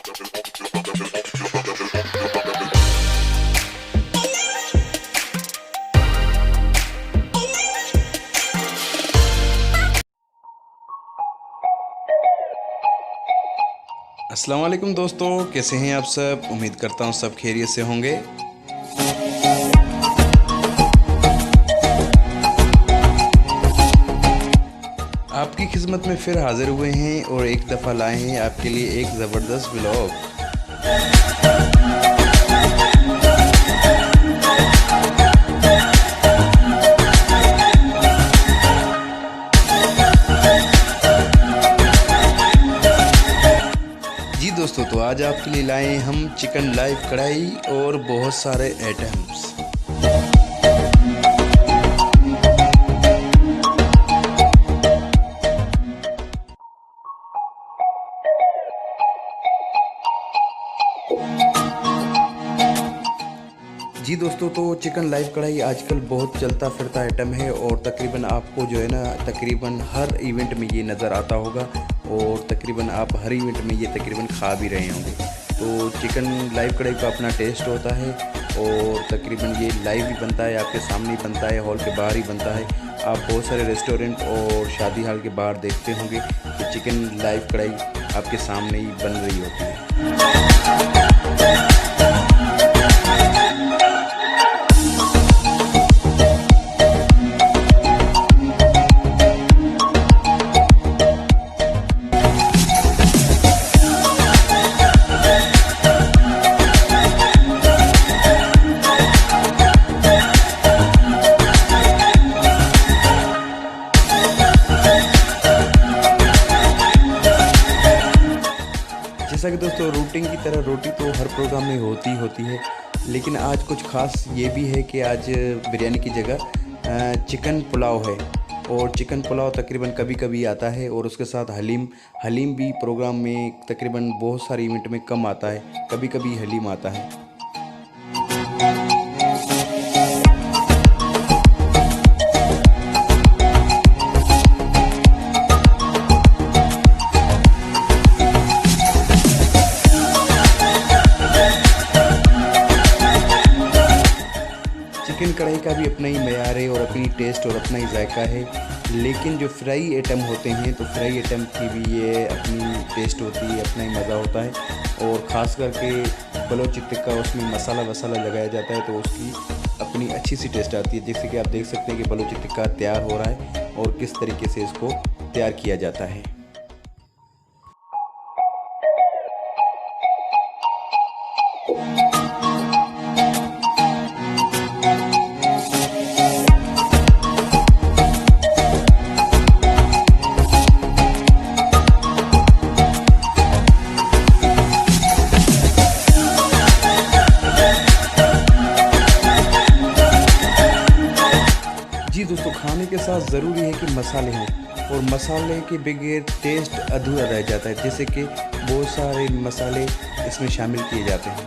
अस्सलाम वालेकुम दोस्तों, कैसे हैं आप सब। उम्मीद करता हूँ सब खैरियत से होंगे। आपकी खिदमत में फिर हाजिर हुए हैं और एक दफ़ा लाए हैं आपके लिए एक ज़बरदस्त व्लॉग। जी दोस्तों, तो आज आपके लिए लाए हैं हम चिकन लाइव कढ़ाई और बहुत सारे आइटम्स। जी दोस्तों, तो चिकन लाइव कढ़ाई आजकल बहुत चलता फिरता आइटम है और तकरीबन आपको जो है ना तकरीबन हर इवेंट में ये नज़र आता होगा और तकरीबन आप हर इवेंट में ये तकरीबन खा भी रहे होंगे। तो चिकन लाइव कढ़ाई का अपना टेस्ट होता है और तकरीबन ये लाइव ही बनता है, आपके सामने ही बनता है, हॉल के बाहर ही बनता है। आप बहुत सारे रेस्टोरेंट और शादी हॉल के बाहर देखते होंगे कि चिकन लाइव कढ़ाई आपके सामने ही बन रही होती है। जैसा कि दोस्तों रूटीन की तरह रोटी तो हर प्रोग्राम में होती है, लेकिन आज कुछ ख़ास ये भी है कि आज बिरयानी की जगह चिकन पुलाव है। और चिकन पुलाव तकरीबन कभी कभी आता है और उसके साथ हलीम भी प्रोग्राम में तकरीबन बहुत सारे इवेंट में कम आता है, कभी कभी हलीम आता है। चिकन कढ़ाई का भी अपना ही मयार है और अपनी टेस्ट और अपना ही जायका है, लेकिन जो फ्राई आइटम होते हैं तो फ्राई आइटम की भी ये अपनी टेस्ट होती है, अपना ही मज़ा होता है। और ख़ास करके बलोची टिक्का, उसमें मसाला वसाला लगाया जाता है तो उसकी अपनी अच्छी सी टेस्ट आती है। जैसे कि आप देख सकते हैं कि बलोची टिक्का तैयार हो रहा है और किस तरीके से इसको तैयार किया जाता है। जी दोस्तों, खाने के साथ ज़रूरी है कि मसाले हों और मसाले के बगैर टेस्ट अधूरा रह जाता है। जैसे कि बहुत सारे मसाले इसमें शामिल किए जाते हैं।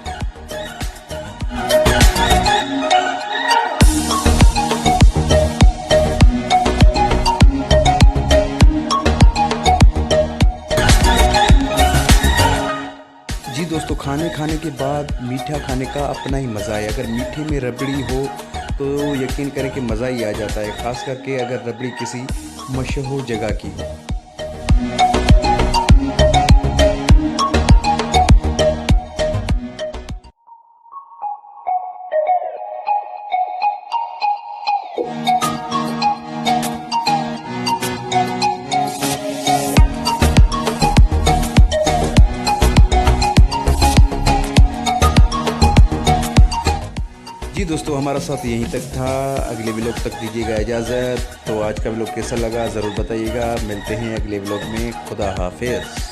जी दोस्तों, खाने के बाद मीठा खाने का अपना ही मज़ा है। अगर मीठे में रबड़ी हो तो यकीन करें कि मज़ा ही आ जाता है, ख़ास करके अगर रबड़ी किसी मशहूर जगह की हो। जी दोस्तों, हमारा साथ यहीं तक था। अगले व्लॉग तक दीजिएगा इजाज़त। तो आज का व्लॉग कैसा लगा ज़रूर बताइएगा। मिलते हैं अगले व्लॉग में। खुदा हाफिज़।